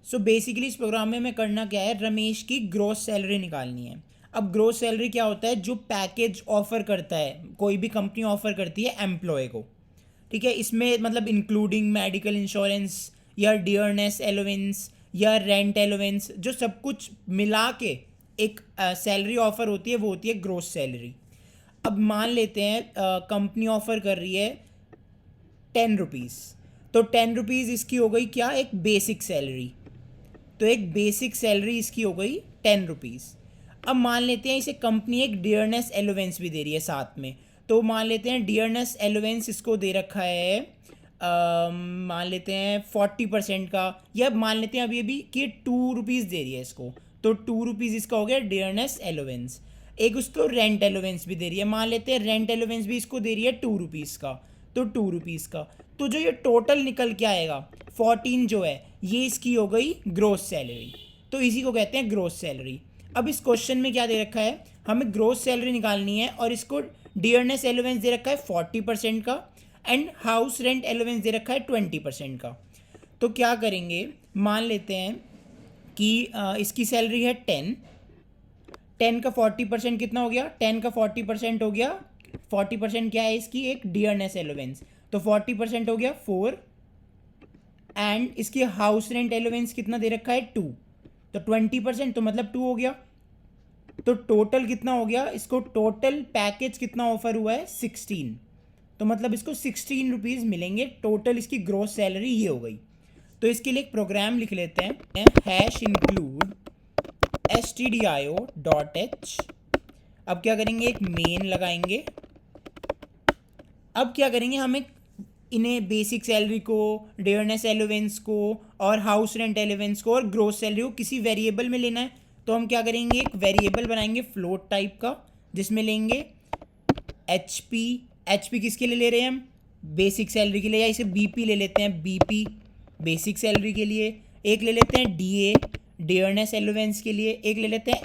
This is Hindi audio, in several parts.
सो बेसिकली इस प्रोग्राम में हमें करना क्या है, रमेश की ग्रोस सैलरी निकालनी है। अब ग्रोस सैलरी क्या होता है, जो पैकेज ऑफर करता है, कोई भी कंपनी ऑफर करती है एम्प्लॉय को, ठीक है। इसमें मतलब इंक्लूडिंग मेडिकल इंश्योरेंस या डियरनेस एलोवेंस या रेंट एलोवेंस, जो सब कुछ मिला के एक सैलरी ऑफर होती है, वो होती है ग्रोस सैलरी। अब मान लेते हैं कंपनी ऑफर कर रही है 10 रुपीज़, तो 10 रुपीज़ इसकी हो गई क्या, एक बेसिक सैलरी। तो एक बेसिक सैलरी इसकी हो गई 10 रुपीज़। अब मान लेते हैं इसे कंपनी एक डियरनेस एलोवेंस भी दे रही है साथ में, तो मान लेते हैं डियरनेस एलोवेंस इसको दे रखा है मान लेते हैं 40% का, या मान लेते हैं अभी अभी कि 2 रुपीज़ दे रही है इसको, तो 2 रुपीज़ इसका हो गया डियरनेस एलोवेंस। एक उसको रेंट एलोवेंस भी दे रही है, मान लेते हैं रेंट एलोवेंस भी इसको दे रही है 2 रुपीज़ का, तो 2 रुपीज़ का। तो जो ये टोटल निकल के आएगा 14 जो है, ये इसकी हो गई ग्रोस सैलरी। तो इसी को कहते हैं ग्रोस सैलरी। अब इस क्वेश्चन में क्या दे रखा है, हमें ग्रोस सैलरी निकालनी है और इसको डियरनेस एलोवेंस दे रखा है 40% का एंड हाउस रेंट एलोवेंस दे रखा है 20% का। तो क्या करेंगे, मान लेते हैं कि इसकी सैलरी है 10 का 40% कितना हो गया, 10 का 40% हो गया, 40% क्या है इसकी, एक डियरनेस एलोवेंस, तो 40% हो गया 4, एंड इसकी हाउस रेंट एलोवेंस कितना दे रखा है 2, तो 20%, तो मतलब 2 हो गया। तो टोटल कितना हो गया, इसको टोटल पैकेज कितना ऑफर हुआ है 16, तो मतलब इसको 16 रुपीज़ मिलेंगे टोटल, इसकी ग्रोस सैलरी ये हो गई। तो इसके लिए एक प्रोग्राम लिख लेते हैं, हैश इंक्लूड stdio.h। अब क्या करेंगे, एक मेन लगाएंगे। अब क्या करेंगे, हमें इन्हें बेसिक सैलरी को, डियरनेस एलोवेंस को और हाउस रेंट एलोवेंस को और ग्रोस सैलरी को किसी वेरिएबल में लेना है। तो हम क्या करेंगे, एक वेरिएबल बनाएंगे फ्लोट टाइप का, जिसमें लेंगे एच पी किसके लिए ले रहे हैं हम, बेसिक सैलरी के लिए, या इसे बीपी ले लेते हैं, बीपी बेसिक सैलरी के लिए। एक ले लेते हैं डीए डियरनेस एलोवेंस के लिए, एक ले लेते हैं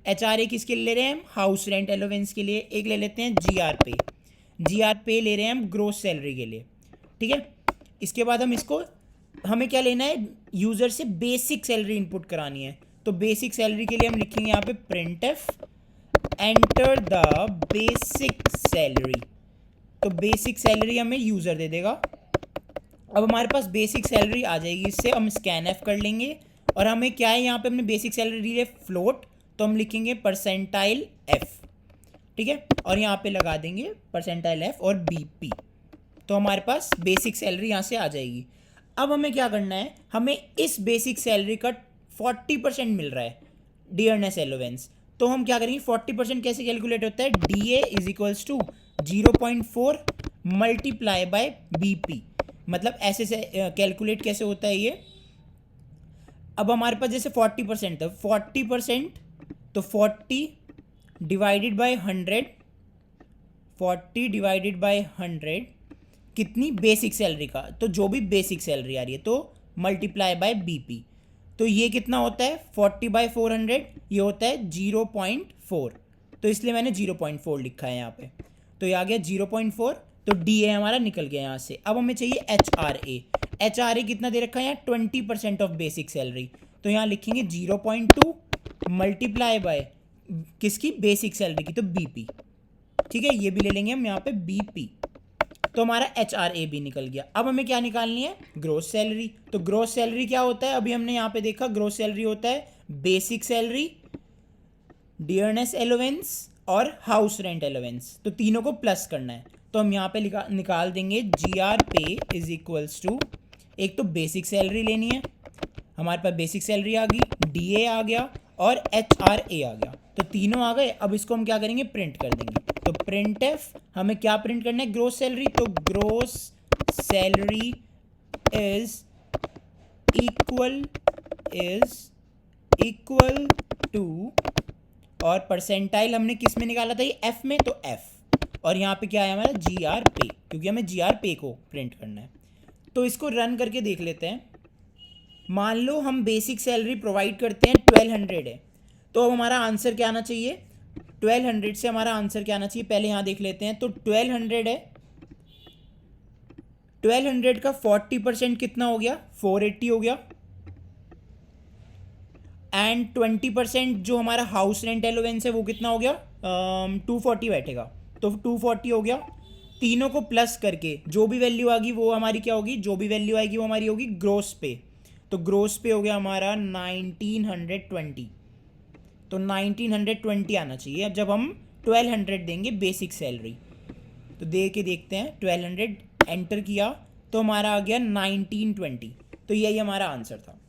एच आर ए किसके लिए ले रहे हैं हम, हाउस रेंट एलोवेंस के लिए। एक ले लेते हैं जी आर पे ले रहे हैं हम ग्रोस सैलरी के लिए, ठीक है। इसके बाद हम इसको, हमें क्या लेना है, यूज़र से बेसिक सैलरी इनपुट करानी है। तो बेसिक सैलरी के लिए हम लिखेंगे यहाँ पे print F enter the basic salary, तो बेसिक सैलरी हमें यूज़र दे देगा। अब हमारे पास बेसिक सैलरी आ जाएगी, इससे हम स्कैन एफ कर लेंगे, और हमें क्या है यहाँ पे, हमने बेसिक सैलरी ली है फ्लोट, तो हम लिखेंगे परसेंटाइल एफ, ठीक है, और यहाँ पे लगा देंगे परसेंटाइल एफ और बीपी। तो हमारे पास बेसिक सैलरी यहाँ से आ जाएगी। अब हमें क्या करना है, हमें इस बेसिक सैलरी का 40% मिल रहा है डियरनेस एलोवेंस, तो हम क्या करेंगे, 40% कैसे कैलकुलेट होता है, D A is equals to 0.4 multiply by BP, मतलब ऐसे से कैलकुलेट कैसे होता है ये। अब हमारे पास जैसे 40% है, 40%, तो 40 डिवाइडेड बाय 100, 40 डिवाइडेड बाय 100 कितनी, बेसिक सैलरी का, तो जो भी बेसिक सैलरी आ रही है, तो मल्टीप्लाई बाय बीपी, तो ये कितना होता है 40/400, ये होता है 0.4, तो इसलिए मैंने 0.4 लिखा है यहाँ पे। तो ये आ गया 0.4, तो डी ए हमारा निकल गया यहाँ से। अब हमें चाहिए एच आर ए कितना दे रखा है यहाँ, 20% ऑफ बेसिक सैलरी, तो यहाँ लिखेंगे 0.2 मल्टीप्लाई बाय किसकी, बेसिक सैलरी की, तो बीपी, ठीक है, ये भी ले लेंगे हम यहाँ पे बीपी, तो हमारा एच आर ए भी निकल गया। अब हमें क्या निकालनी है, ग्रोस सैलरी। तो ग्रोस सैलरी क्या होता है, अभी हमने यहाँ पे देखा, ग्रोस सैलरी होता है बेसिक सैलरी, डियरनेस एलोवेंस और हाउस रेंट एलोवेंस, तो तीनों को प्लस करना है। तो हम यहाँ पे निकाल देंगे जी आर पे इज इक्वल्स टू, एक तो बेसिक सैलरी लेनी है, हमारे पास बेसिक सैलरी आ गई, डी ए आ गया और एच आर ए आ गया, तो तीनों आ गए। अब इसको हम क्या करेंगे, प्रिंट कर देंगे। तो प्रिंट एफ, हमें क्या प्रिंट करना है, ग्रोस सैलरी, तो gross salary is equal to, और परसेंटाइल हमने किस में निकाला था, ये एफ में, तो एफ, और यहाँ पे क्या है हमारा जी आर पे, क्योंकि हमें जी आर पे को प्रिंट करना है। तो इसको रन करके देख लेते हैं। मान लो हम बेसिक सैलरी प्रोवाइड करते हैं 1200 है, तो अब हमारा आंसर क्या आना चाहिए, 1200 से हमारा आंसर क्या आना चाहिए, पहले यहाँ देख लेते हैं। तो 1200 है, 1200 का 40% कितना हो गया, 480 हो गया, एंड 20% जो हमारा हाउस रेंट एलोवेंस है वो कितना हो गया, 240 बैठेगा, तो 240 हो गया। तीनों को प्लस करके जो भी वैल्यू आएगी वो हमारी क्या होगी, जो भी वैल्यू आएगी वो हमारी होगी ग्रोस पे। तो ग्रोस पे हो गया हमारा 1920। तो 1920 आना चाहिए जब हम 1200 देंगे बेसिक सैलरी। तो दे के देखते हैं, 1200 एंटर किया तो हमारा आ गया 1920। तो यही हमारा आंसर था।